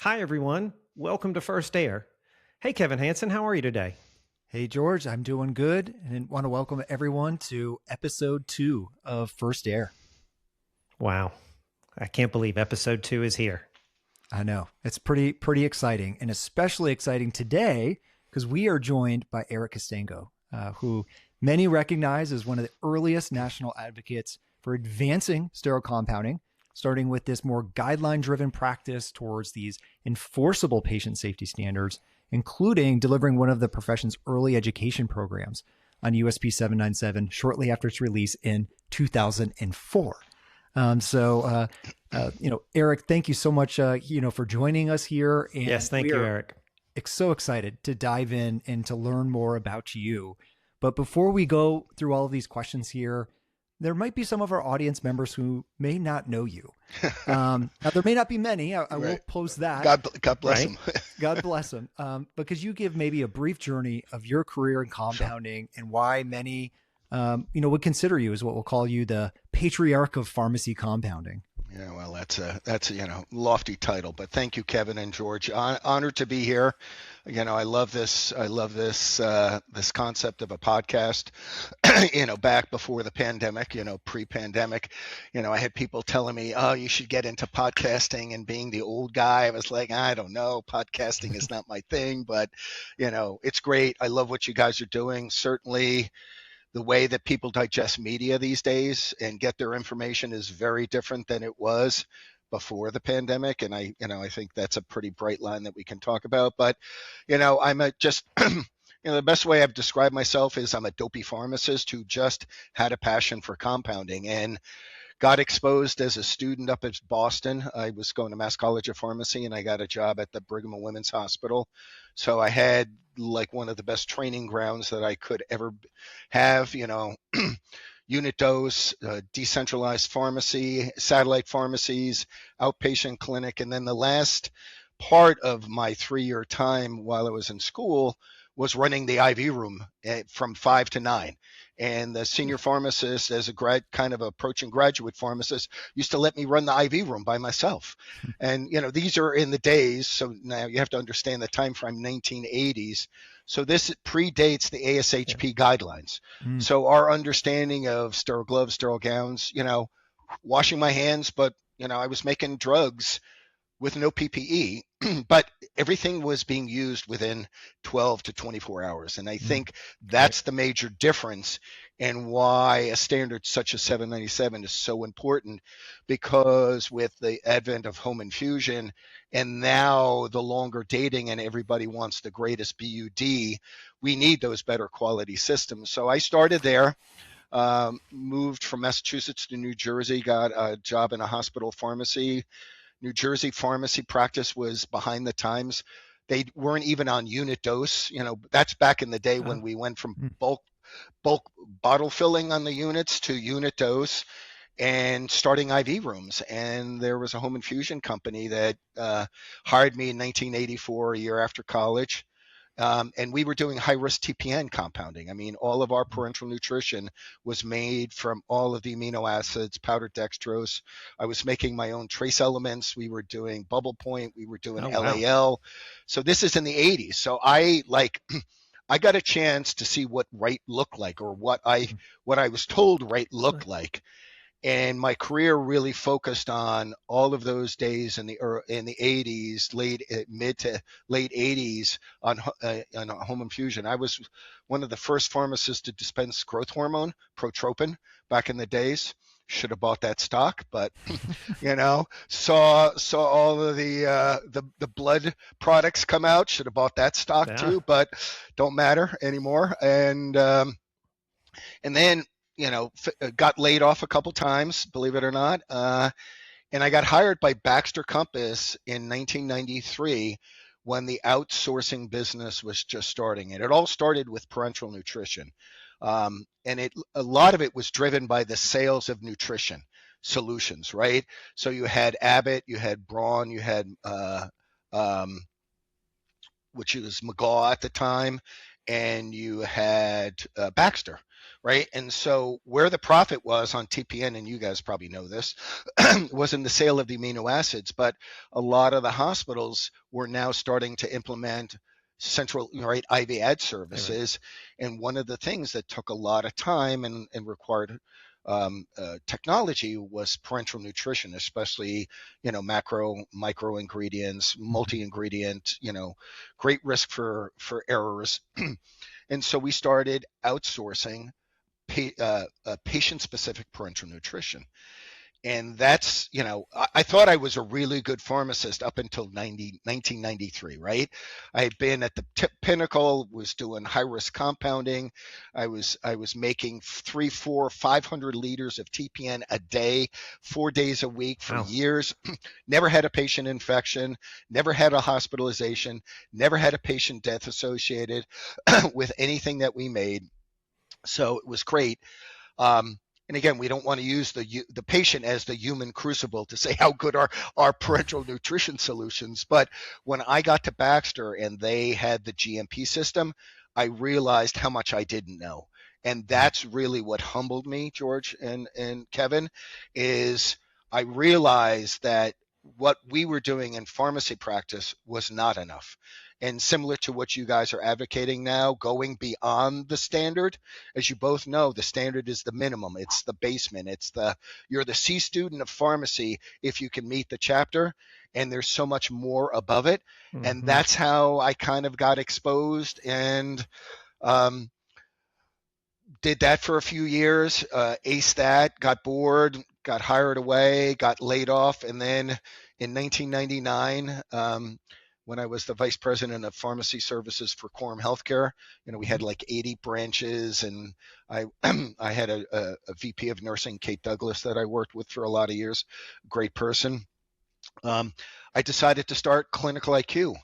Hi, everyone. Welcome to First Air. Hey, Kevin Hansen, how are you today? Hey, George, I'm doing good and want to welcome everyone to episode 2 of First Air. Wow. I can't believe episode 2 is here. I know. It's pretty exciting, and especially exciting today because we are joined by Eric Kastango, who many recognize as one of the earliest national advocates for advancing sterile compounding, starting with this more guideline-driven practice towards these enforceable patient safety standards, including delivering one of the profession's early education programs on USP 797 shortly after its release in 2004. Eric, thank you so much, for joining us here. And yes, thank you, Eric. So excited to dive in and to learn more about you. But before we go through all of these questions here, there might be some of our audience members who may not know you. Now, there may not be many. I right. Will post that. God bless them. God bless them. But could you give maybe a brief journey of your career in compounding and why many, would consider you as what we'll call you the patriarch of pharmacy compounding? Yeah, well, that's a lofty title, but thank you, Kevin and George. Honored to be here. I love this concept of a podcast. Back before the pandemic, pre-pandemic, I had people telling me, "Oh, you should get into podcasting." And being the old guy, I was like, I don't know, podcasting is not my thing, but it's great. I love what you guys are doing. Certainly, the way that people digest media these days and get their information is very different than it was before the pandemic. And I think that's a pretty bright line that we can talk about. But, I'm the best way I've described myself is I'm a dopey pharmacist who just had a passion for compounding and got exposed as a student up in Boston. I was going to Mass College of Pharmacy and I got a job at the Brigham and Women's Hospital. So I had like one of the best training grounds that I could ever have, unit dose, decentralized pharmacy, satellite pharmacies, outpatient clinic. And then the last part of my 3-year time while I was in school was running the IV room from 5 to 9. And the senior pharmacist, as a kind of approaching graduate pharmacist, used to let me run the IV room by myself. And, these are in the days. So now you have to understand the time frame, 1980s. So this predates the ASHP guidelines. So our understanding of sterile gloves, sterile gowns, washing my hands, but, I was making drugs with no PPE, but everything was being used within 12 to 24 hours. And I think that's the major difference and why a standard such as 797 is so important, because with the advent of home infusion and now the longer dating and everybody wants the greatest BUD, we need those better quality systems. So I started there. Moved from Massachusetts to New Jersey, got a job in a hospital pharmacy. New Jersey pharmacy practice was behind the times. They weren't even on unit dose. That's back in the day when we went from bulk bottle filling on the units to unit dose and starting IV rooms. And there was a home infusion company that hired me in 1984, a year after college. And we were doing high-risk TPN compounding. I mean, all of our parenteral nutrition was made from all of the amino acids, powdered dextrose. I was making my own trace elements. We were doing bubble point. We were doing LAL. Wow. So this is in the 80s. So I got a chance to see what right looked like, or what I was told right looked like. And my career really focused on all of those days in the 80s, mid to late 80s on home infusion. I was one of the first pharmacists to dispense growth hormone, Protropin, back in the days. Should have bought that stock, but saw all of the blood products come out. Should have bought that stock too, but don't matter anymore. And then got laid off a couple times, believe it or not. And I got hired by Baxter Compass in 1993 when the outsourcing business was just starting. And it all started with parenteral nutrition. And a lot of it was driven by the sales of nutrition solutions, right? So you had Abbott, you had Braun, you had, which was McGaw at the time, and you had Baxter. right? And so where the profit was on TPN, and you guys probably know this, was in the sale of the amino acids. But a lot of the hospitals were now starting to implement central, right, IV ad services. Right. And one of the things that took a lot of time and required technology was parenteral nutrition, especially, macro, micro ingredients, multi-ingredient, great risk for errors. And so we started outsourcing patient-specific parenteral nutrition. And that's, I thought I was a really good pharmacist up until 1993, right? I had been at the pinnacle, was doing high-risk compounding. I was making 300, 400, 500 liters of TPN a day, 4 days a week for years. Never had a patient infection, never had a hospitalization, never had a patient death associated with anything that we made. So it was great. And again, we don't want to use the patient as the human crucible to say how good are our parenteral nutrition solutions. But when I got to Baxter and they had the GMP system, I realized how much I didn't know. And that's really what humbled me, George and Kevin, is I realized that what we were doing in pharmacy practice was not enough. And similar to what you guys are advocating now, going beyond the standard, as you both know, the standard is the minimum. It's the basement. You're the C student of pharmacy if you can meet the chapter, and there's so much more above it. Mm-hmm. And that's how I kind of got exposed and did that for a few years, aced that, got bored, got hired away, got laid off. And then in 1999, when I was the vice president of pharmacy services for Quorum Healthcare, we had like 80 branches, and I had a VP of nursing, Kate Douglas, that I worked with for a lot of years, great person. I decided to start Clinical IQ.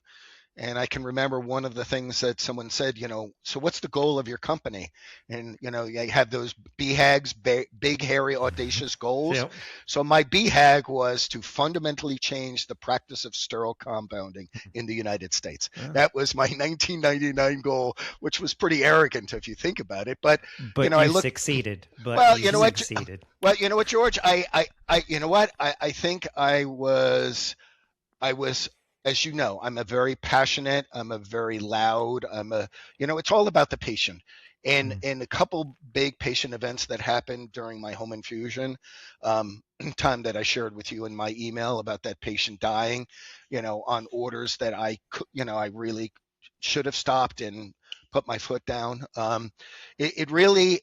And I can remember one of the things that someone said, so what's the goal of your company? And, you have those BHAGs, big, hairy, audacious goals. Yep. So my BHAG was to fundamentally change the practice of sterile compounding in the United States. Yeah. That was my 1999 goal, which was pretty arrogant if you think about it. But I succeeded. But well, you succeeded. Well, you know what, George? I think I was. As you know, I'm a very passionate, I'm a very loud, it's all about the patient. And in a couple big patient events that happened during my home infusion, time that I shared with you in my email about that patient dying, on orders that I really should have stopped and put my foot down. It really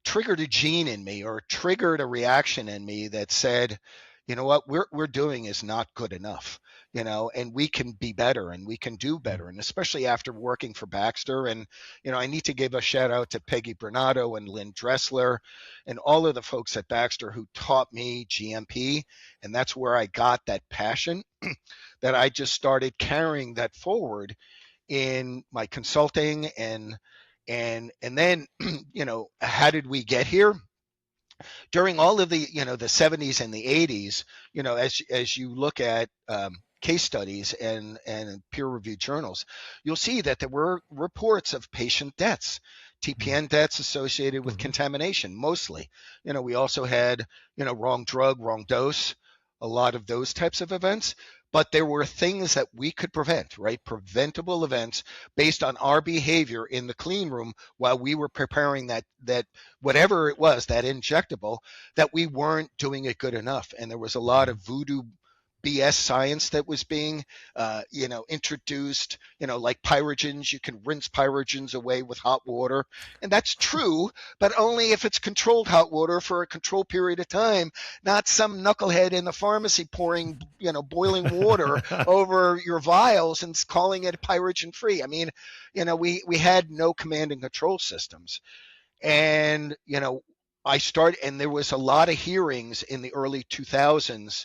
triggered a gene in me, or triggered a reaction in me that said, what we're doing is not good enough, and we can be better and we can do better. And especially after working for Baxter, and, I need to give a shout out to Peggy Bernardo and Lynn Dressler and all of the folks at Baxter who taught me GMP. And that's where I got that passion that I just started carrying that forward in my consulting. And then, how did we get here? During all of the, the 70s and the 80s, as you look at case studies and peer-reviewed journals, you'll see that there were reports of patient deaths, TPN deaths associated with contamination, mostly. We also had, wrong drug, wrong dose, a lot of those types of events. But there were things that we could prevent, right? Preventable events based on our behavior in the clean room while we were preparing that whatever it was, that injectable, that we weren't doing it good enough. And there was a lot of voodoo BS science that was being, introduced, like pyrogens. You can rinse pyrogens away with hot water. And that's true, but only if it's controlled hot water for a controlled period of time, not some knucklehead in the pharmacy pouring, boiling water over your vials and calling it pyrogen free. I mean, we had no command and control systems. And, I started, and there was a lot of hearings in the early 2000s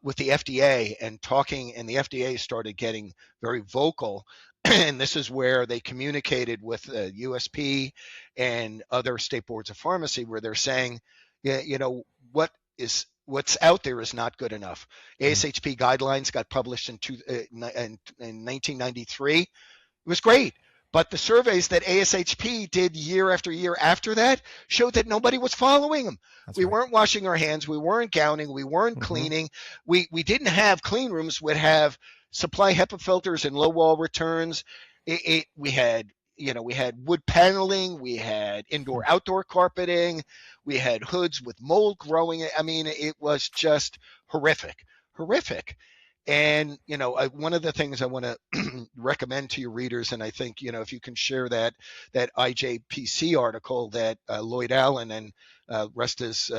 with the FDA and the FDA started getting very vocal. And this is where they communicated with USP and other state boards of pharmacy, where they're saying, what's out there is not good enough. ASHP guidelines got published in 1993. It was great. But the surveys that ASHP did year after year after that showed that nobody was following them. That's we right. weren't washing our hands. We weren't gowning. We weren't cleaning. We didn't have clean rooms. Would have supply HEPA filters and low wall returns. We had wood paneling. We had indoor outdoor carpeting. We had hoods with mold growing. I mean, it was just horrific. And, one of the things I want to recommend to your readers, and I think, if you can share that IJPC article that Lloyd Allen and rest his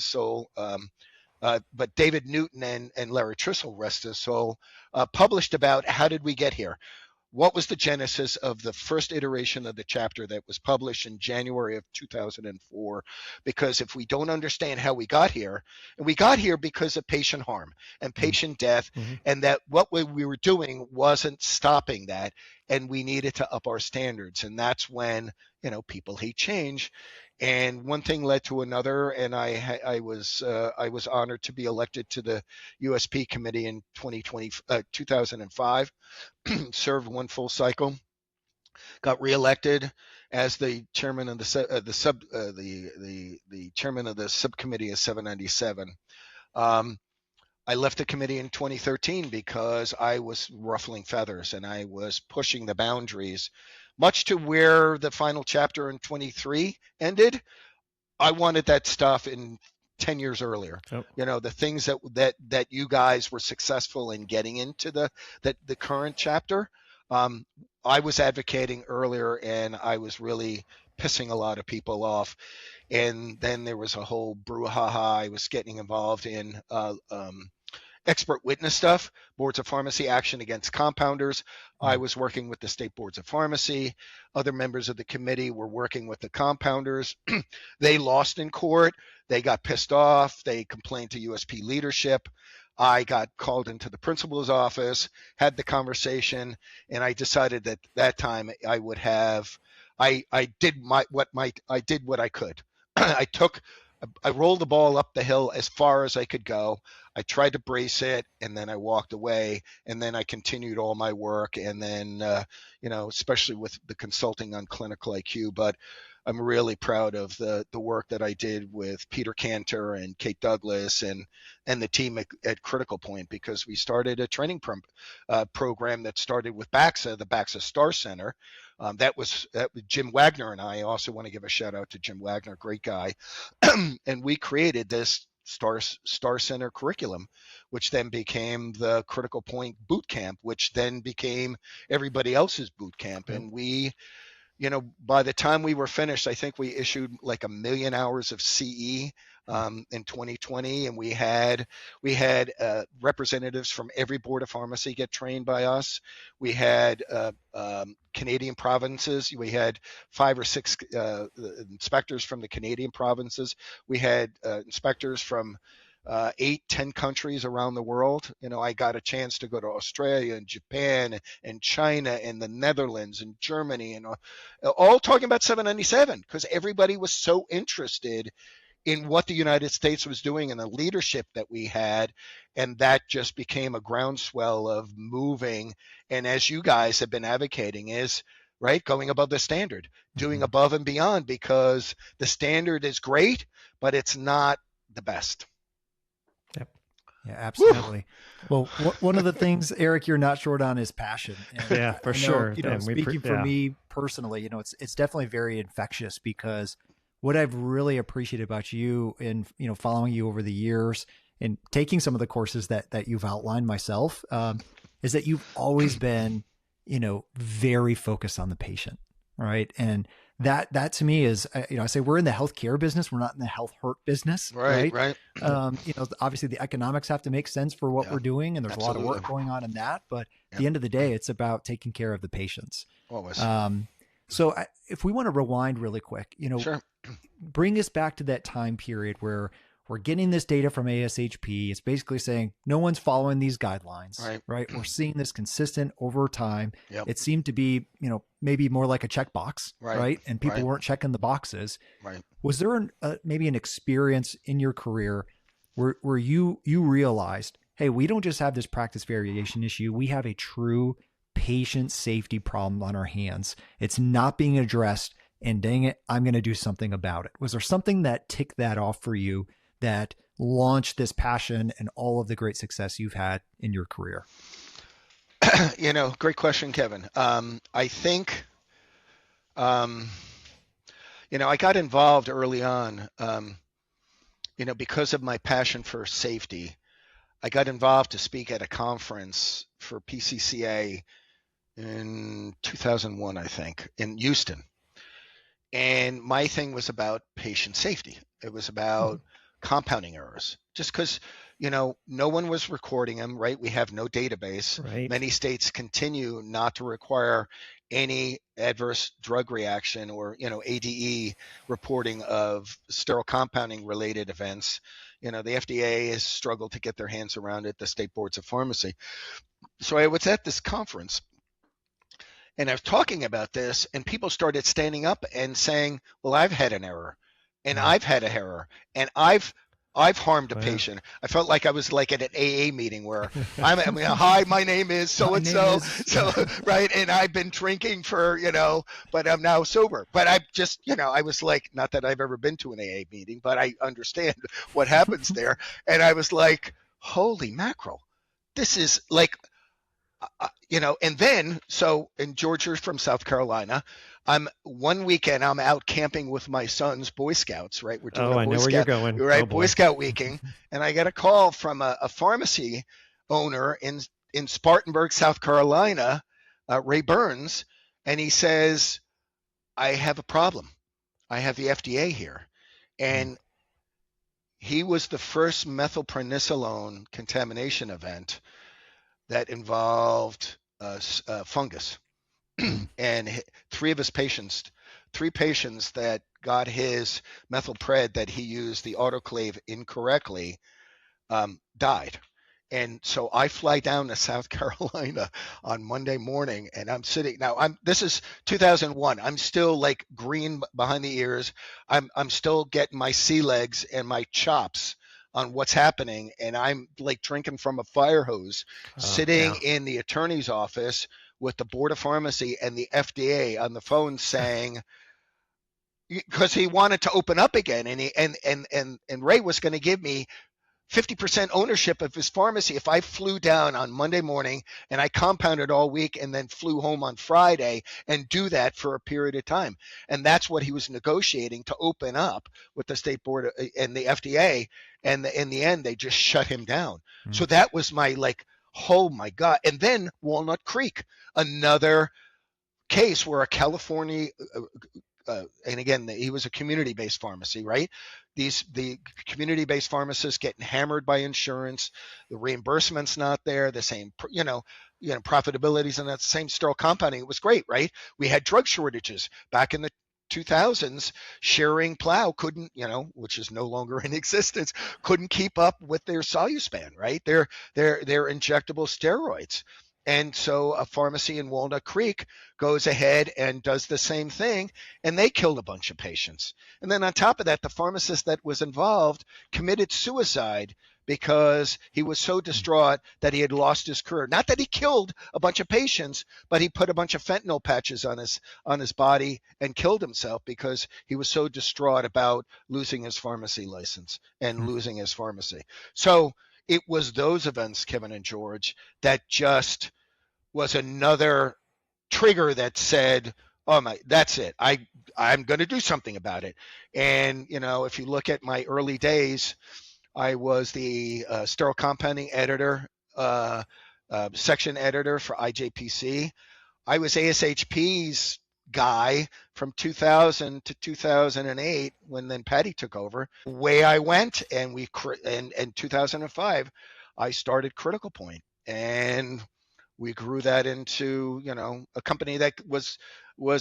soul, but David Newton and Larry Trissell, rest his soul, published about how did we get here? What was the genesis of the first iteration of the chapter that was published in January of 2004? Because if we don't understand how we got here, and we got here because of patient harm and patient death, and that what we were doing wasn't stopping that, and we needed to up our standards. And that's when, people hate change. And one thing led to another, and I was honored to be elected to the USP committee in 2005. Served one full cycle, got reelected as the chairman of the chairman of the subcommittee of 797. I left the committee in 2013 because I was ruffling feathers and I was pushing the boundaries, much to where the final chapter in 23 ended. I wanted that stuff in 10 years earlier. The things that you guys were successful in getting into the current chapter, I was advocating earlier, and I was really pissing a lot of people off. And then there was a whole brouhaha. I was getting involved in expert witness stuff, boards of pharmacy action against compounders. I was working with the state boards of pharmacy. Other members of the committee were working with the compounders. They lost in court. They got pissed off. They complained to USP leadership. I got called into the principal's office, had the conversation, and I decided that that time I would have, I did what I could. I rolled the ball up the hill as far as I could go. I tried to brace it, and then I walked away, and then I continued all my work, and then, especially with the consulting on clinical IQ. But I'm really proud of the work that I did with Peter Cantor and Kate Douglas and the team at Critical Point, because we started a training program that started with BAXA, the BAXA Star Center. That was Jim Wagner, and I also want to give a shout out to Jim Wagner, great guy. And we created this Star Center curriculum, which then became the Critical Point boot camp, which then became everybody else's boot camp. And we, by the time we were finished, I think we issued like 1 million hours of CE in 2020, and we had representatives from every board of pharmacy get trained by us. We had Canadian provinces. We had 5 or 6 inspectors from the Canadian provinces. We had inspectors from 8-10 countries around the world. I got a chance to go to Australia and Japan and China and the Netherlands and Germany, and all talking about 797, because everybody was so interested in what the United States was doing and the leadership that we had. And that just became a groundswell of moving. And as you guys have been advocating, is right, going above the standard, doing above and beyond, because the standard is great, but it's not the best. Yep. Yeah, absolutely. Woo. Well, one of the things, Eric, you're not short on is passion. And yeah, for sure. Speaking for me personally, it's definitely very infectious, because what I've really appreciated about you and, following you over the years and taking some of the courses that you've outlined myself, is that you've always been, very focused on the patient. Right. And that to me is, I say we're in the healthcare business. We're not in the health hurt business. Right. Obviously the economics have to make sense for what we're doing. And there's a lot of work going on in that, but at the end of the day, it's about taking care of the patients. Always. So if we want to rewind really quick, Sure. Bring us back to that time period where we're getting this data from ASHP. It's basically saying no one's following these guidelines, right? We're seeing this consistent over time. Yep. It seemed to be, maybe more like a checkbox, right? And people weren't checking the boxes. Right. Was there maybe an experience in your career where you realized, hey, we don't just have this practice variation issue. We have a true patient safety problem on our hands. It's not being addressed, and dang it, I'm going to do something about it. Was there something that ticked that off for you that launched this passion and all of the great success you've had in your career? Great question, Kevin. I think, I got involved early on, because of my passion for safety. I got involved to speak at a conference for PCCA in 2001, I think, in Houston. And my thing was about patient safety. It was about compounding errors. Just because, no one was recording them, right? We have no database. Right. Many states continue not to require any adverse drug reaction or, ADE reporting of sterile compounding related events. The FDA has struggled to get their hands around it, the state boards of pharmacy. So I was at this conference and I was talking about this, and people started standing up and saying, well, I've had an error, and I've had an error, and I've harmed a patient. I felt like I was like at an AA meeting where hi, my name is so-and-so, right? And I've been drinking for, but I'm now sober. But I just, I was like, not that I've ever been to an AA meeting, but I understand what happens there. And I was like, holy mackerel, this is like, and then, and George, you're from South Carolina. One weekend I'm out camping with my son's Boy Scouts, right? We're doing I know where you're going. Right, Boy Scout weekend. And I get a call from a pharmacy owner in Spartanburg, South Carolina, Ray Burns, and he says, I have a problem. I have the FDA here. And he was the first methylprednisolone contamination event that involved fungus. And three patients that got his methylpred that he used the autoclave incorrectly died. And so I fly down to South Carolina on Monday morning, and I'm sitting now. This is 2001. I'm still like green behind the ears. I'm still getting my sea legs and my chops on what's happening, and I'm like drinking from a fire hose, sitting in the attorney's office with the Board of Pharmacy and the FDA on the phone saying, because he wanted to open up again, and Ray was going to give me 50% ownership of his pharmacy if I flew down on Monday morning and I compounded all week and then flew home on Friday and do that for a period of time. And that's what he was negotiating to open up with the state board and the FDA. And in the end, they just shut him down. So that was my oh my God. And then Walnut Creek, another case where a California, and again, he was a community-based pharmacy, right? The community-based pharmacists getting hammered by insurance, the reimbursement's not there, the same, profitabilities and that same sterile compounding. It was great, right? We had drug shortages back in the 2000s. Sharing Plow couldn't, which is no longer in existence, couldn't keep up with their Soluspan, right? Their injectable steroids. And so a pharmacy in Walnut Creek goes ahead and does the same thing, and they killed a bunch of patients. And then on top of that, the pharmacist that was involved committed suicide because he was so distraught that he had lost his career. Not that he killed a bunch of patients, but he put a bunch of fentanyl patches on his body and killed himself because he was so distraught about losing his pharmacy license and losing his pharmacy. So it was those events, Kevin and George, that just was another trigger that said, oh my, that's it. I'm going to do something about it. And, if you look at my early days, I was the sterile compounding editor, section editor for IJPC. I was ASHP's guy from 2000 to 2008 when then Patty took over. Way I went, and in 2005 I started Critical Point, and we grew that into a company that was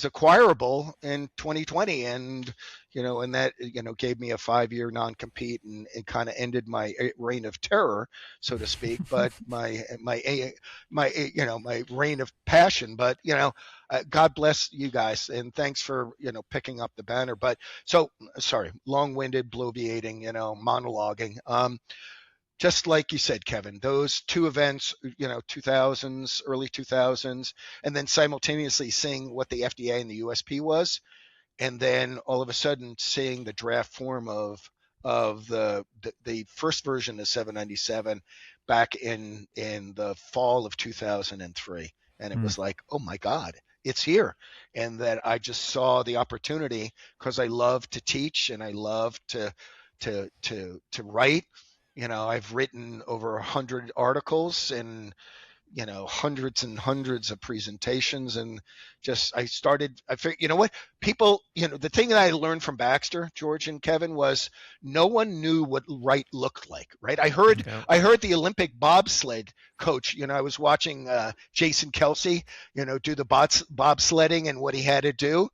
acquirable in 2020, and and that gave me a 5-year non-compete and kind of ended my reign of terror, so to speak, but my reign of passion. But God bless you guys, and thanks for picking up the banner. But so sorry, long-winded, bloviating, monologuing. just like you said, Kevin, those two events, 2000s, early 2000s, and then simultaneously seeing what the FDA and the USP was, and then all of a sudden seeing the draft form of the first version of 797 back in the fall of 2003, and it was like, oh my God, it's here. And that I just saw the opportunity, because I love to teach and I love to write. I've written over 100 articles and hundreds and hundreds of presentations, and I figured, what people, the thing that I learned from Baxter, George and Kevin, was no one knew what right looked like, right? I heard the Olympic bobsled coach, I was watching Jason Kelsey, do the bobsledding and what he had to do.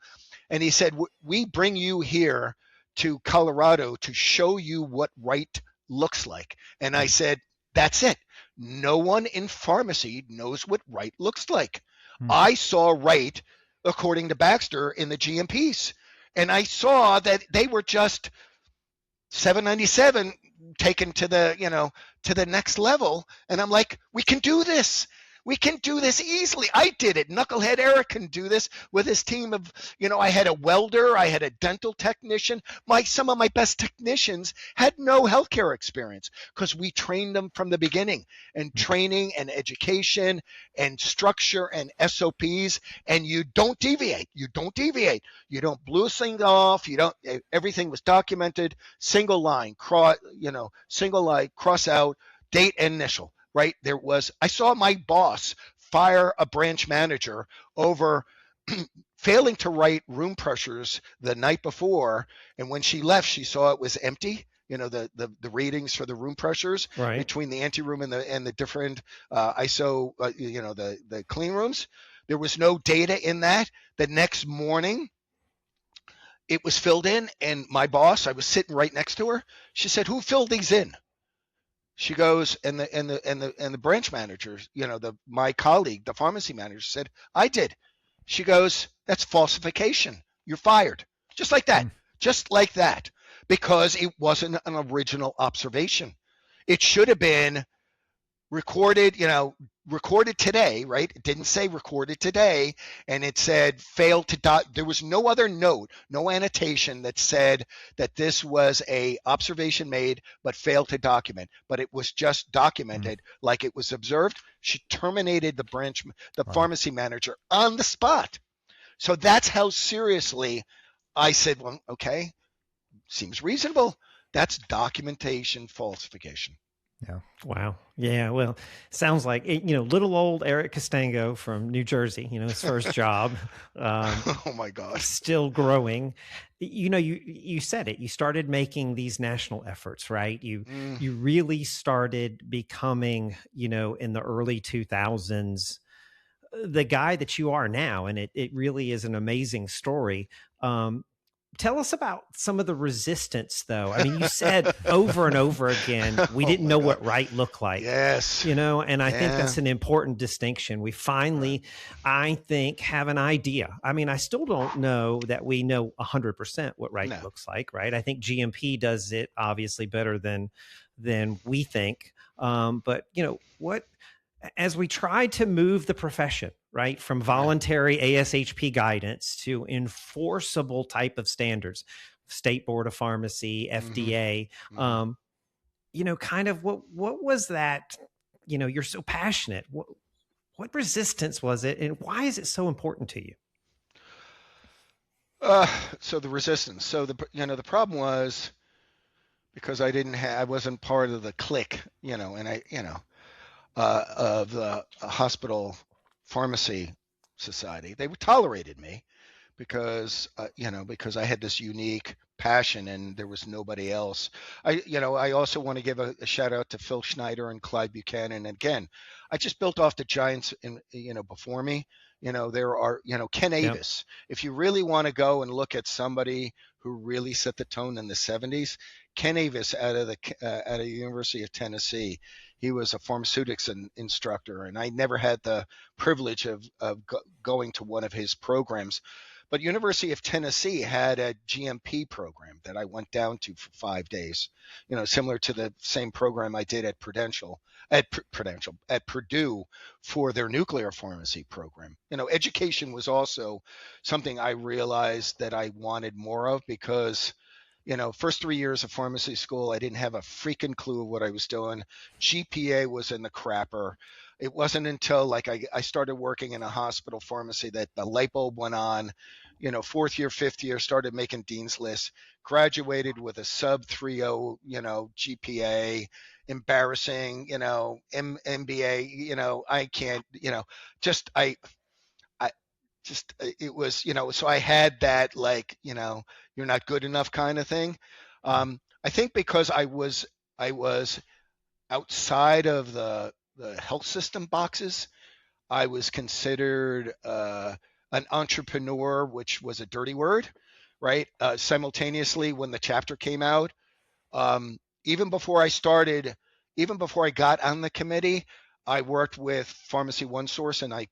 And he said, we bring you here to Colorado to show you what right looks like. And I said, that's it. No one in pharmacy knows what right looks like. I saw right, according to Baxter, in the GMPs. And I saw that they were just 797 taken to the next level. And I'm like, we can do this. We can do this easily. I did it. Knucklehead Eric can do this with his team of, I had a welder, I had a dental technician. Some of my best technicians had no healthcare experience because we trained them from the beginning, and training and education and structure and SOPs. And you don't deviate. You don't blue things off. Everything was documented, single line, cross out, date and initial. Right? I saw my boss fire a branch manager over failing to write room pressures the night before. And when she left, she saw it was empty. The readings for the room pressures between the anteroom and the different ISO, the clean rooms. There was no data in that. The next morning, it was filled in, and my boss, I was sitting right next to her. She said, "Who filled these in?" She goes, and the branch manager, my colleague, the pharmacy manager, said, "I did." She goes, "That's falsification. You're fired." Just like that. Just like that. Because it wasn't an original observation. It should have been recorded today, right? It didn't say recorded today, and it said failed to there was no other note, no annotation that said that this was a observation made but failed to document, but it was just documented like it was observed. She terminated the pharmacy manager on the spot. So that's how seriously I said, well, okay, seems reasonable. That's documentation falsification. Yeah. Wow. Yeah. Well, sounds like, little old Eric Kastango from New Jersey, his first job. Oh my gosh. Still growing. You said it, you started making these national efforts, right? You really started becoming, in the early 2000s, the guy that you are now. And it really is an amazing story. Tell us about some of the resistance, though. I mean, you said over and over again, we didn't know what right looked like. Yes. And I think that's an important distinction. We finally, I think, have an idea. I mean, I still don't know that we know 100% what right looks like, right? I think GMP does it obviously better than we think. But, as we try to move the profession, right, from voluntary ASHP guidance to enforceable type of standards, State Board of Pharmacy, FDA, kind of what was that, you're so passionate. What resistance was it, and why is it so important to you? So the resistance. So the problem was because I wasn't part of the clique, of the hospital pharmacy society. They tolerated me because I had this unique passion and there was nobody else. I also want to give a shout out to Phil Schneider and Clyde Buchanan. And again, I just built off the giants before me. There are, Ken Avis. If you really want to go and look at somebody who really set the tone in the 70s, Ken Avis out of the University of Tennessee. He was a pharmaceutics instructor, and I never had the privilege of going to one of his programs. But University of Tennessee had a GMP program that I went down to for 5 days, similar to the same program I did at at Purdue for their nuclear pharmacy program. Education was also something I realized that I wanted more of because first 3 years of pharmacy school, I didn't have a freaking clue of what I was doing. GPA was in the crapper. It wasn't until I started working in a hospital pharmacy that the light bulb went on. Fourth year, fifth year, started making dean's lists, graduated with a sub 3.0, GPA, embarrassing, MBA, I can't, it was, so I had that you're not good enough kind of thing. I think because I was outside of the health system boxes, I was considered an entrepreneur, which was a dirty word, right? Simultaneously, when the chapter came out, even before I got on the committee, I worked with Pharmacy One Source, and I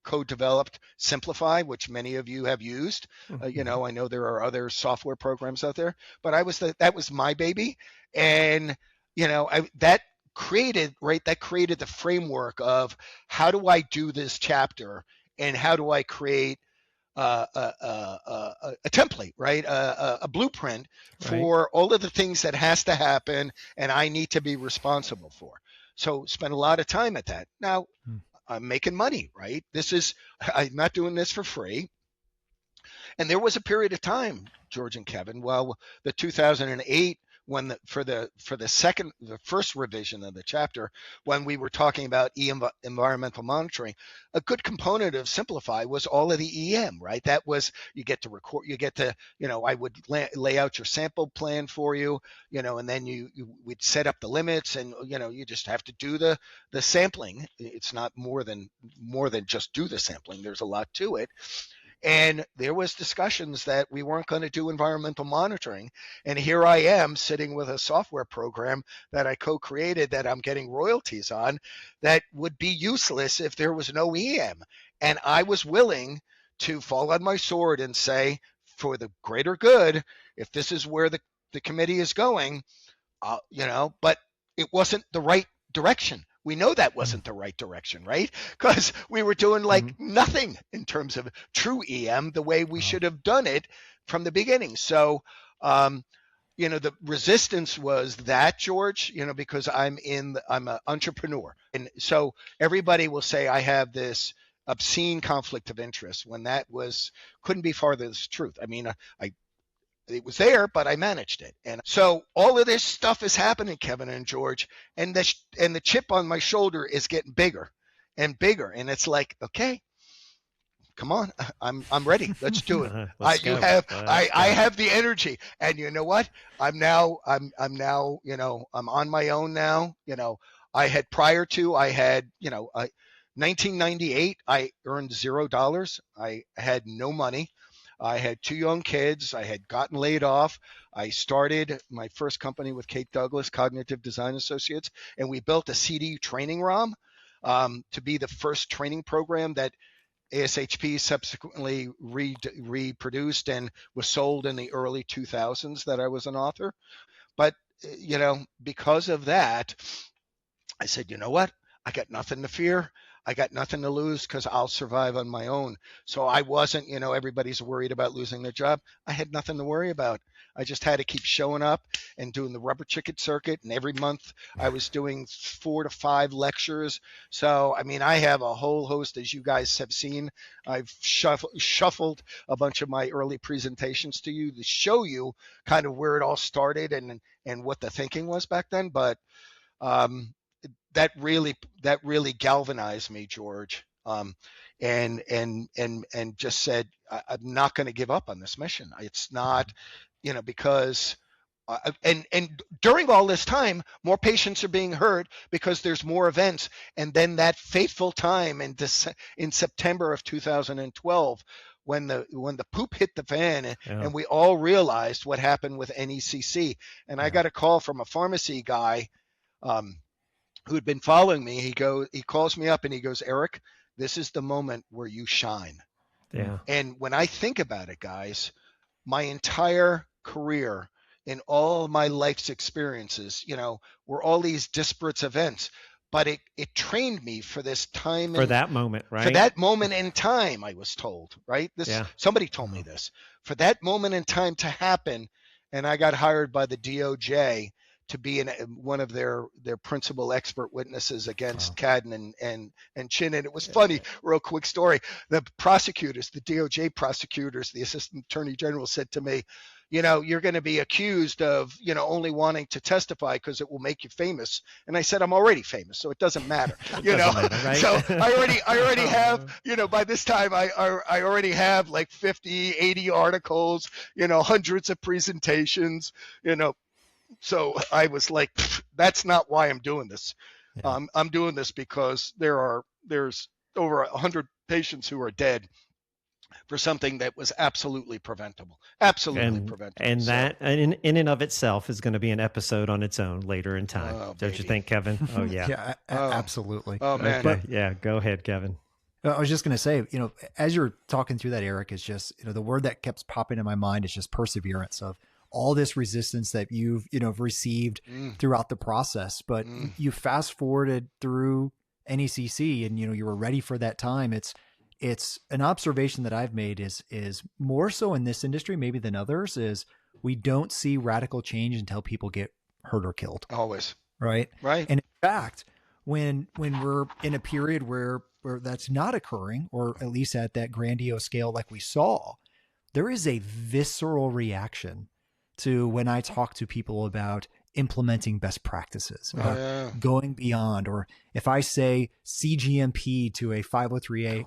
co-developed Simplify, which many of you have used. I know there are other software programs out there, but that was my baby, and that created the framework of how do I do this chapter, and how do I create a template, right? A blueprint for all of the things that has to happen, and I need to be responsible for. So spend a lot of time at that. Now I'm making money, right? I'm not doing this for free. And there was a period of time, George and Kevin, the 2008, for the first revision of the chapter, when we were talking about environmental monitoring, a good component of Simplify was all of the EM, right? That was, you get to record, I would lay out your sample plan for you, and then we'd set up the limits, and you just have to do the sampling. It's not more than just do the sampling. There's a lot to it. And there was discussions that we weren't going to do environmental monitoring. And here I am sitting with a software program that I co-created that I'm getting royalties on that would be useless if there was no EM. And I was willing to fall on my sword and say, for the greater good, if this is where the committee is going, but it wasn't the right direction. We know that wasn't the right direction, right? Because we were doing nothing in terms of true EM the way we should have done it from the beginning. So, the resistance was that, George, because I'm an entrepreneur. And so everybody will say I have this obscene conflict of interest when that couldn't be farther from the truth. I mean, it was there, but I managed it. And so all of this stuff is happening, Kevin and George, and the chip on my shoulder is getting bigger and bigger. And it's like, okay, come on, I'm ready. Let's do it. I have the energy. And you know what? I'm on my own now. I had 1998, I earned $0. I had no money. I had 2 young kids. I had gotten laid off. I started my first company with Kate Douglas, Cognitive Design Associates, and we built a CD training ROM to be the first training program that ASHP subsequently reproduced and was sold in the early 2000s that I was an author. But, because of that, I said, you know what? I got nothing to fear. I got nothing to lose because I'll survive on my own. So I wasn't, everybody's worried about losing their job. I had nothing to worry about. I just had to keep showing up and doing the rubber chicken circuit. And every month I was doing 4 to 5 lectures. So, I have a whole host, as you guys have seen. I've shuffled a bunch of my early presentations to you to show you kind of where it all started and what the thinking was back then. But, that really galvanized me, George, and just said, I'm not going to give up on this mission. It's not, because and during all this time, more patients are being hurt because there's more events. And then that fateful time in September of 2012, when the poop hit the fan, and we all realized what happened with NECC. And I got a call from a pharmacy guy who had been following me. He calls me up and he goes, Eric, this is the moment where you shine. Yeah. And when I think about it, guys, my entire career in all my life's experiences, were all these disparate events, but it trained me for this time for that moment, right? For that moment in time, I was told, right? Somebody told me this. For that moment in time to happen, and I got hired by the DOJ to be one of their principal expert witnesses against Cadden and Chin. And it was funny, real quick story. The prosecutors, the DOJ prosecutors, the assistant attorney general said to me, you're going to be accused of, only wanting to testify because it will make you famous. And I said, I'm already famous, so it doesn't matter, matter, right? So I already have, by this time I already have like 50, 80 articles, hundreds of presentations, So I was like, that's not why I'm doing this. Yeah. I'm doing this because there's over 100 patients who are dead for something that was absolutely preventable. Preventable. And that in and of itself is going to be an episode on its own later in time. Don't you think, Kevin? Oh, yeah. Yeah, absolutely. Oh, man. But, yeah, go ahead, Kevin. I was just going to say, as you're talking through that, Eric, is just, the word that kept popping in my mind is just perseverance of all this resistance that you've, received throughout the process. But you fast forwarded through NECC and, you were ready for that time. It's an observation that I've made is more so in this industry, maybe than others, is we don't see radical change until people get hurt or killed. Always. Right. Right. And in fact, when we're in a period where that's not occurring, or at least at that grandiose scale, like we saw, there is a visceral reaction to when I talk to people about implementing best practices, going beyond, or if I say CGMP to a 503A,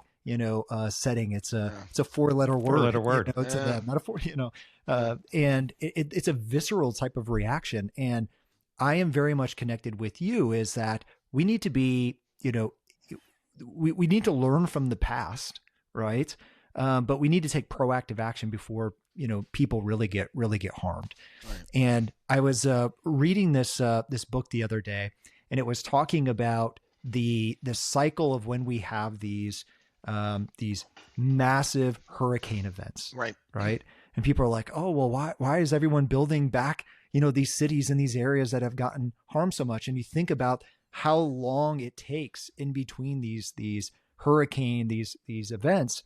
setting, it's a 4-letter word. 4-letter word. It's a metaphor, and it's a visceral type of reaction. And I am very much connected with you is that we need to be, we need to learn from the past, right? But we need to take proactive action before, people really get harmed. Right. And I was reading this book the other day, and it was talking about the cycle of when we have these massive hurricane events. Right. Right. And people are like, oh, well, why is everyone building back, these cities in these areas that have gotten harmed so much? And you think about how long it takes in between these hurricane, these events,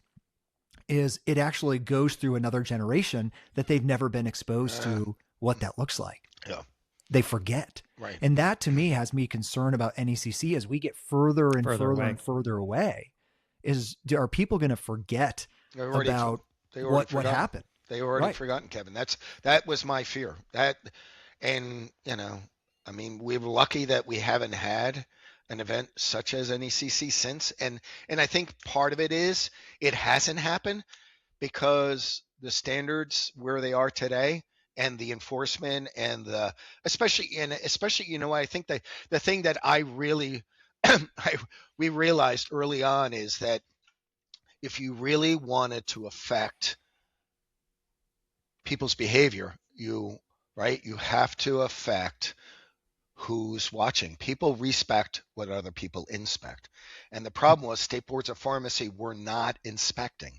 is it actually goes through another generation that they've never been exposed to what that looks like. Yeah. They forget. Right. And that to me has me concerned about NECC as we get further and further away. Are people going to forget about what happened? They already forgotten, Kevin. That was my fear. We're lucky that we haven't had an event such as NECC since. And I think part of it is it hasn't happened because the standards where they are today and the enforcement and especially, I think that the thing that I really, we realized early on is that if you really wanted to affect people's behavior, you have to affect who's watching. People respect what other people inspect. And the problem was state boards of pharmacy were not inspecting.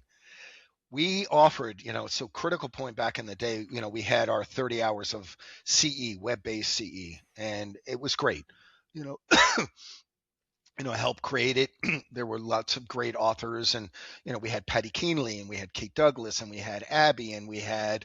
We offered, so Critical Point back in the day, we had our 30 hours of CE, web-based CE, and it was great. Helped create it. There were lots of great authors, and we had Patty Keenly, and we had Kate Douglas, and we had Abby, and we had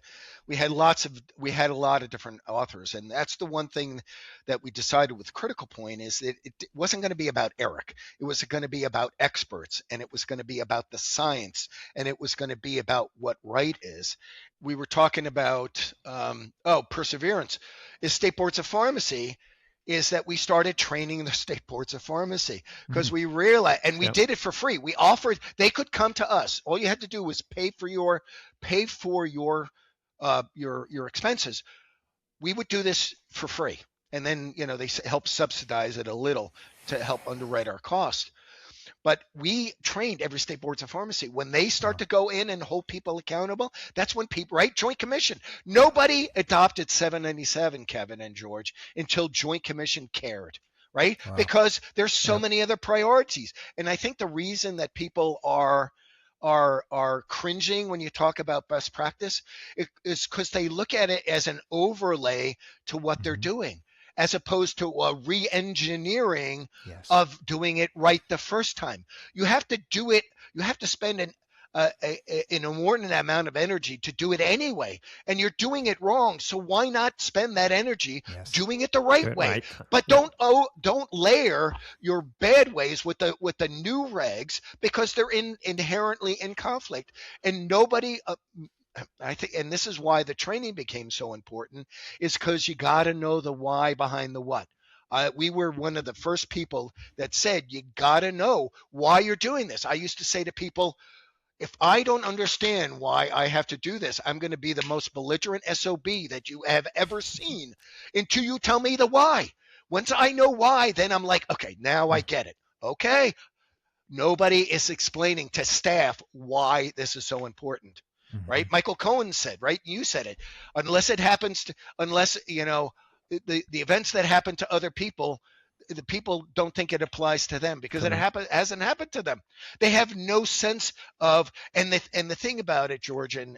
a lot of different authors. And that's the one thing that we decided with Critical Point is that it wasn't going to be about Eric. It was going to be about experts, and it was going to be about the science, and it was going to be about what right is. We were talking about perseverance is state boards of pharmacy. Is that we started training the state boards of pharmacy because we realized, and we did it for free. We offered, they could come to us. All you had to do was pay for your expenses. We would do this for free. And then, they help subsidize it a little to help underwrite our cost. But we trained every state boards of pharmacy. When they start to go in and hold people accountable, that's when people, right? Joint Commission. Nobody adopted 797, Kevin and George, until Joint Commission cared, right? Wow. Because there's so many other priorities. And I think the reason that people are are cringing when you talk about best practice is because they look at it as an overlay to what they're doing, as opposed to a re-engineering of doing it right the first time. You have to do it. You have to spend an inordinate amount of energy to do it anyway, and you're doing it wrong. So why not spend that energy doing it the right way? Right. But don't layer your bad ways with the new regs, because they're inherently in conflict, and nobody. I think, and this is why the training became so important, is because you got to know the why behind the what. We were one of the first people that said you got to know why you're doing this. I used to say to people, if I don't understand why I have to do this, I'm going to be the most belligerent SOB that you have ever seen until you tell me the why. Once I know why, then I'm like, okay, now I get it. Okay. Nobody is explaining to staff why this is so important, right? Michael Cohen said, right? You said it. Unless it happens to, unless, you know, the events that happen to other people, the people don't think it applies to them because it hasn't happened to them. They have no sense of, and the thing about it, George and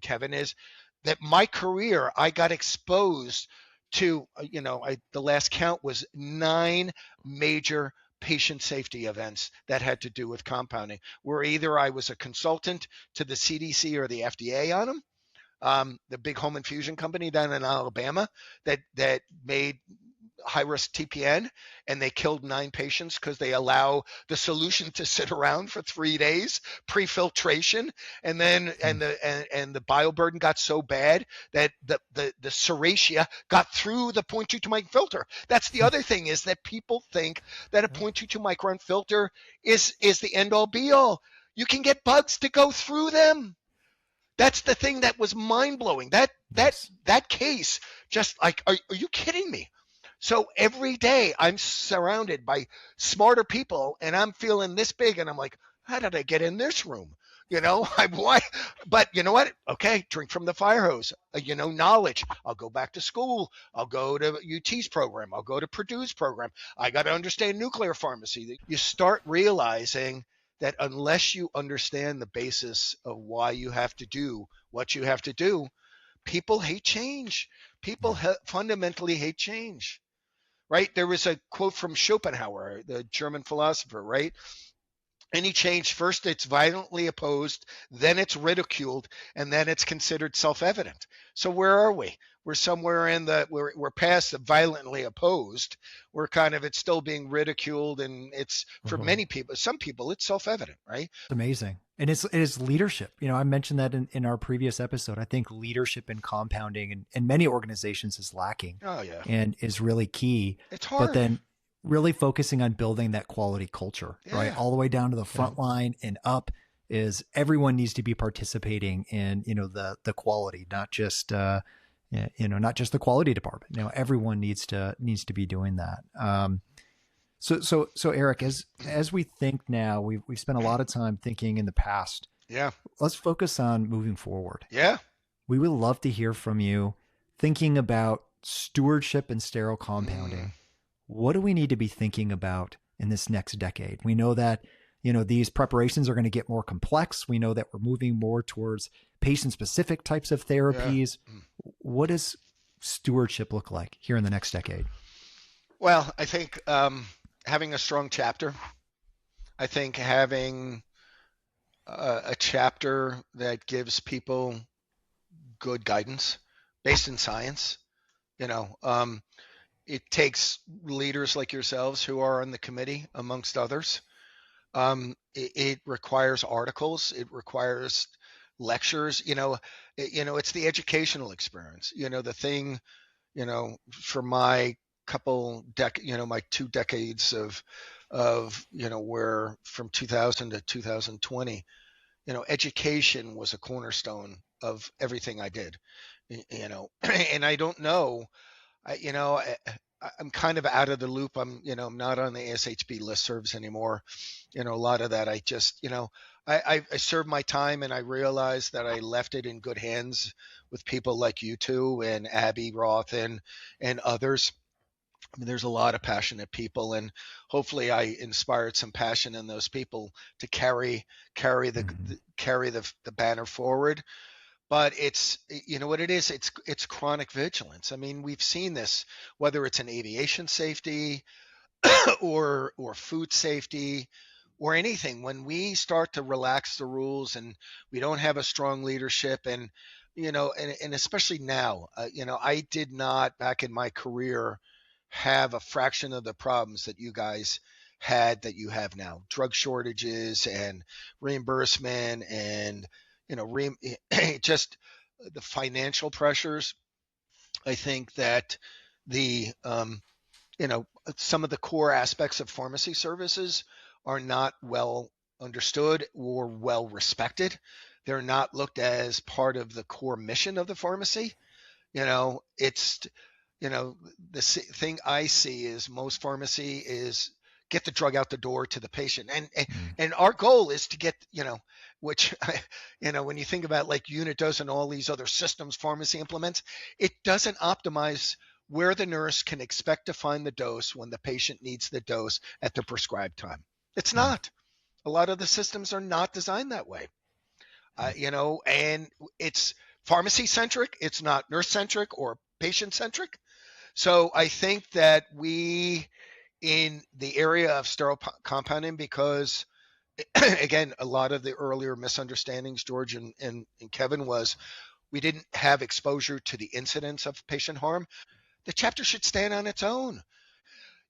Kevin, is that my career, I got exposed to, you know, the last count was 9 major patient safety events that had to do with compounding, where either I was a consultant to the CDC or the FDA on them. The big home infusion company down in Alabama that made high-risk TPN, and they killed 9 patients because they allow the solution to sit around for 3 days pre-filtration, and then and the bioburden got so bad that the serratia got through the 0.22 micron filter. That's the other thing, is that people think that a 0.22 micron filter is the end-all be-all. You can get bugs to go through them. That's the thing that was mind-blowing. That case, just like, are you kidding me? So every day I'm surrounded by smarter people, and I'm feeling this big, and I'm like, how did I get in this room? You know, why? But you know what? Okay, drink from the fire hose. You know, knowledge. I'll go back to school. I'll go to UT's program. I'll go to Purdue's program. I got to understand nuclear pharmacy. You start realizing that unless you understand the basis of why you have to do what you have to do, people hate change. People fundamentally hate change. Right? There was a quote from Schopenhauer, the German philosopher, right? Any change, first it's violently opposed, then it's ridiculed, and then it's considered self-evident. So where are we? We're somewhere in we're past the violently opposed. We're kind of, it's still being ridiculed, and it's, for many people, some people, it's self-evident, right? It's amazing. And it is leadership. You know, I mentioned that in our previous episode. I think leadership in compounding in many organizations is lacking. Oh yeah. And is really key. It's hard. But then really focusing on building that quality culture, right? All the way down to the front line and up, is everyone needs to be participating in, you know, the quality, not just not just the quality department. You know, everyone needs to be doing that. So Eric, as we think now, we've spent a lot of time thinking in the past. Yeah. Let's focus on moving forward. Yeah. We would love to hear from you, thinking about stewardship and sterile compounding. What do we need to be thinking about in this next decade? We know that, you know, these preparations are going to get more complex. We know that we're moving more towards patient-specific types of therapies. Yeah. What does stewardship look like here in the next decade? Well, I think having a strong chapter. I think having a chapter that gives people good guidance based in science. You know, it takes leaders like yourselves who are on the committee, amongst others. It requires articles. It requires lectures. It's the educational experience. The thing, for my my 2 decades of where from 2000 to 2020, education was a cornerstone of everything I did. And I don't know. I'm kind of out of the loop. I'm not on the ASHB listservs anymore. A lot of that I just, I served my time, and I realized that I left it in good hands with people like you two and Abby Roth and others. I mean, there's a lot of passionate people, and hopefully I inspired some passion in those people to carry the banner forward. But it's, you know what it is, it's chronic vigilance. I mean, we've seen this, whether it's in aviation safety or food safety or anything. When we start to relax the rules and we don't have a strong leadership, and and especially now, I did not, back in my career, have a fraction of the problems that you guys had that you have now: drug shortages and reimbursement, and just the financial pressures. I think that the some of the core aspects of pharmacy services are not well understood or well respected. They're not looked as part of the core mission of the pharmacy. It's the thing I see is most pharmacy is get the drug out the door to the patient, and our goal is to get, which when you think about like unit dose and all these other systems pharmacy implements, it doesn't optimize where the nurse can expect to find the dose when the patient needs the dose at the prescribed time. It's not. A lot of the systems are not designed that way. And it's pharmacy centric. It's not nurse centric or patient centric. So I think that we, in the area of sterile compounding, because again, a lot of the earlier misunderstandings, George and Kevin, was we didn't have exposure to the incidence of patient harm. The chapter should stand on its own.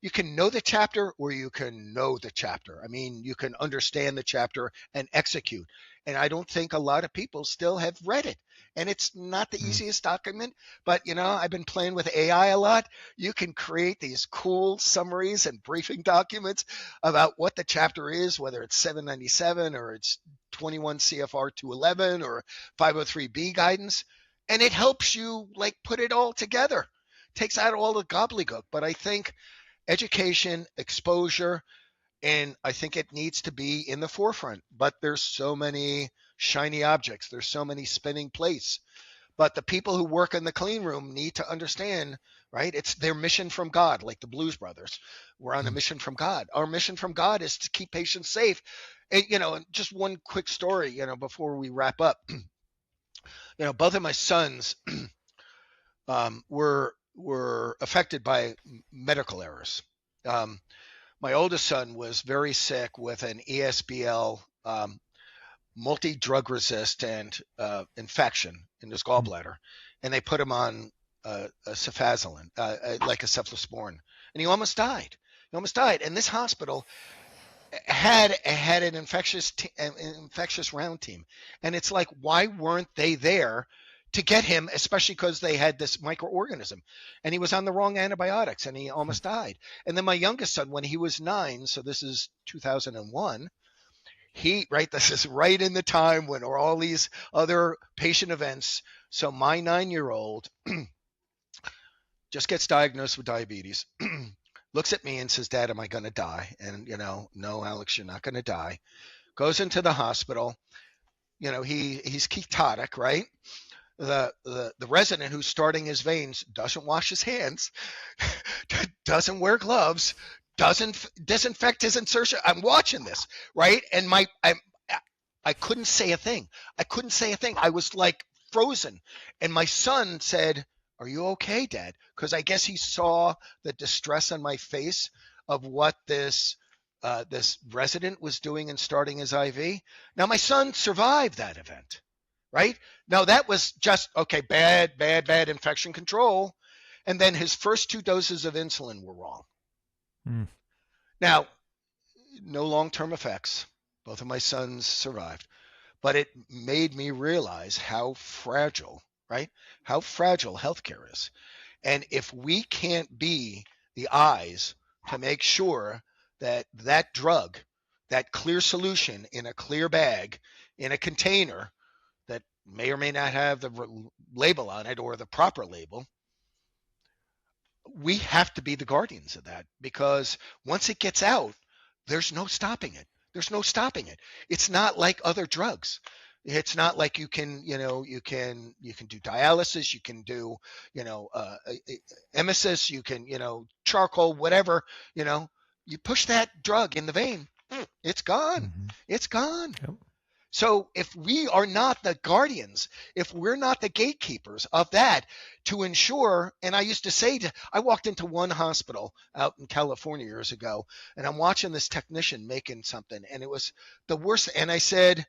You can know the chapter or you can know the chapter. I mean, you can understand the chapter and execute. And I don't think a lot of people still have read it. And it's not the easiest document, but I've been playing with AI a lot. You can create these cool summaries and briefing documents about what the chapter is, whether it's 797 or it's 21 CFR 211 or 503B guidance. And it helps you like put it all together. Takes out all the gobbledygook. But I think education, exposure, and I think it needs to be in the forefront. But there's so many shiny objects. There's so many spinning plates. But the people who work in the clean room need to understand, right? It's their mission from God, like the Blues Brothers. We're on a mission from God. Our mission from God is to keep patients safe. And, and just one quick story, before we wrap up. Both of my sons were affected by medical errors. My oldest son was very sick with an ESBL, multi-drug resistant infection in his gallbladder, and they put him on a cefazolin, like a cephalosporin, and he almost died. And this hospital had an infectious round team, and it's like, why weren't they there to get him, especially because they had this microorganism, and he was on the wrong antibiotics and he almost died. And then my youngest son, when he was 9, so this is 2001, this is right in the time when all these other patient events. So my 9-year-old just gets diagnosed with diabetes, looks at me and says, "Dad, am I going to die?" And, no, Alex, you're not going to die. Goes into the hospital. He's ketotic, right? The resident who's starting his veins doesn't wash his hands, doesn't wear gloves, doesn't disinfect his insertion. I'm watching this, right? And I couldn't say a thing. I was like frozen. And my son said, "Are you okay, Dad?" Because I guess he saw the distress on my face of what this resident was doing in starting his IV. Now, my son survived that event. Right? Now that was just, okay, bad infection control. And then his first 2 doses of insulin were wrong. Now, no long-term effects. Both of my sons survived. But it made me realize how fragile, right? How fragile healthcare is. And if we can't be the eyes to make sure that that drug, that clear solution in a clear bag, in a container, that may or may not have the label on it or the proper label, we have to be the guardians of that, because once it gets out, there's no stopping it. It's not like other drugs. It's not like you can do dialysis, you can do, emesis, you can, charcoal, whatever, you push that drug in the vein, it's gone. Mm-hmm. It's gone. Yep. So if we are not the guardians, if we're not the gatekeepers of that to ensure, and I used to say, I walked into one hospital out in California years ago, and I'm watching this technician making something, and it was the worst. And I said,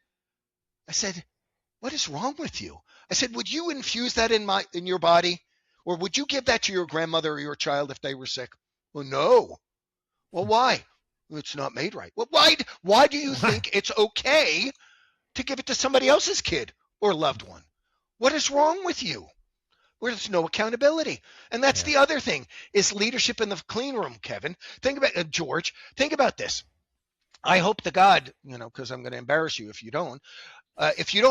what is wrong with you? I said, would you infuse that in your body? Or would you give that to your grandmother or your child if they were sick? Well, no. Well, why? It's not made right. Well, why do you think it's okay to give it to somebody else's kid or loved one? What is wrong with you? Where there's no accountability. And that's the other thing, is leadership in the clean room, Kevin. Think about George. Think about this. I hope to God, because I'm going to embarrass you if you don't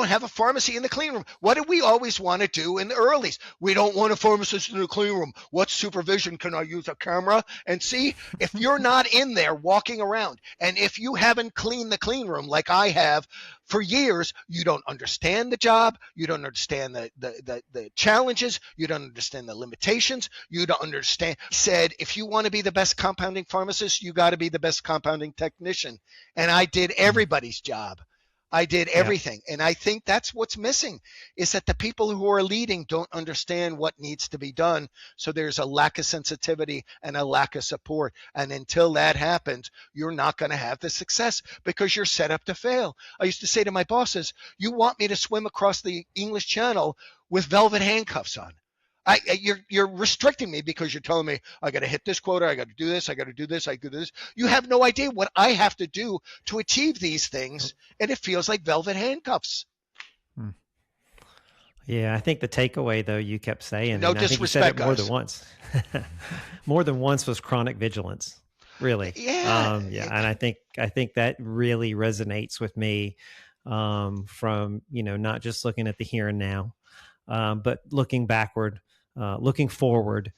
have a pharmacy in the clean room. What do we always want to do in the earlies? We don't want a pharmacist in the clean room. What supervision? Can I use a camera and see? If you're not in there walking around, and if you haven't cleaned the clean room like I have for years, you don't understand the job. You don't understand the challenges. You don't understand the limitations. You don't understand. Said, if you want to be the best compounding pharmacist, you got to be the best compounding technician. And I did everybody's job. I did everything. And I think that's what's missing, is that the people who are leading don't understand what needs to be done. So there's a lack of sensitivity and a lack of support. And until that happens, you're not going to have the success, because you're set up to fail. I used to say to my bosses, you want me to swim across the English Channel with velvet handcuffs on. You're restricting me because you're telling me I got to hit this quota, I got to do this, I got to do this, I got to do this. You have no idea what I have to do to achieve these things, and it feels like velvet handcuffs. Yeah, I think the takeaway, though, you kept saying, no and disrespect, I think you said it more than once. More than once was chronic vigilance. Really, and I think that really resonates with me, from not just looking at the here and now, but looking backward. Looking forward,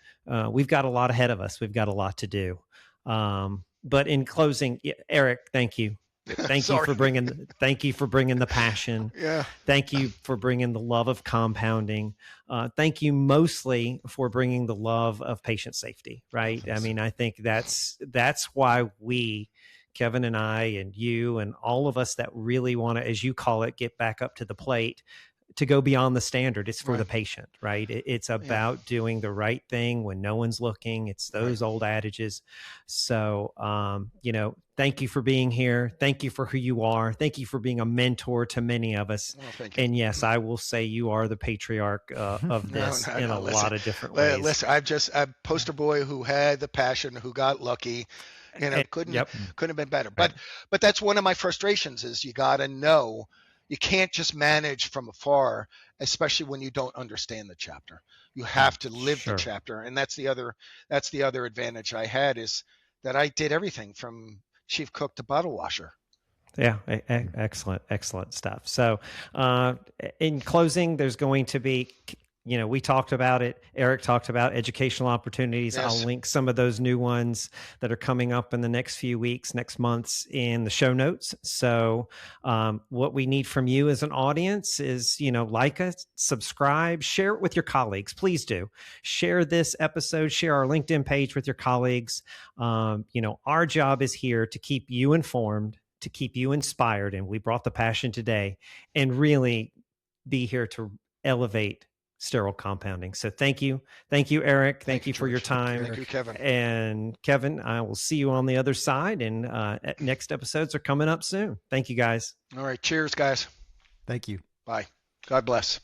we've got a lot ahead of us. We've got a lot to do. But in closing, Eric, thank you. Thank you for bringing the passion. Yeah. Thank you for bringing the love of compounding. Thank you mostly for bringing the love of patient safety, right? I mean, I think that's why we, Kevin and I and you and all of us that really want to, as you call it, get back up to the plate, to go beyond the standard. It's for the patient, right? It's about doing the right thing when no one's looking. It's those old adages. So, thank you for being here. Thank you for who you are. Thank you for being a mentor to many of us. And yes, I will say you are the patriarch of this in a lot of different ways. Listen, I'm poster boy who had the passion, who got lucky. Couldn't have been better. But that's one of my frustrations, is you got to know. You can't just manage from afar, especially when you don't understand the chapter. You have to live the chapter, and that's the other advantage I had, is that I did everything from chief cook to bottle washer. Yeah, excellent stuff. So, in closing, there's going to be, we talked about it. Eric talked about educational opportunities. Yes. I'll link some of those new ones that are coming up in the next few weeks, next months, in the show notes. So what we need from you as an audience is, like us, subscribe, share it with your colleagues. Please do. Share this episode, share our LinkedIn page with your colleagues. Our job is here to keep you informed, to keep you inspired. And we brought the passion today, and really be here to elevate sterile compounding. So thank you, Eric. Thank you for your time. Thank you, Kevin. And Kevin, I will see you on the other side. And next episodes are coming up soon. Thank you, guys. All right. Cheers, guys. Thank you. Bye. God bless.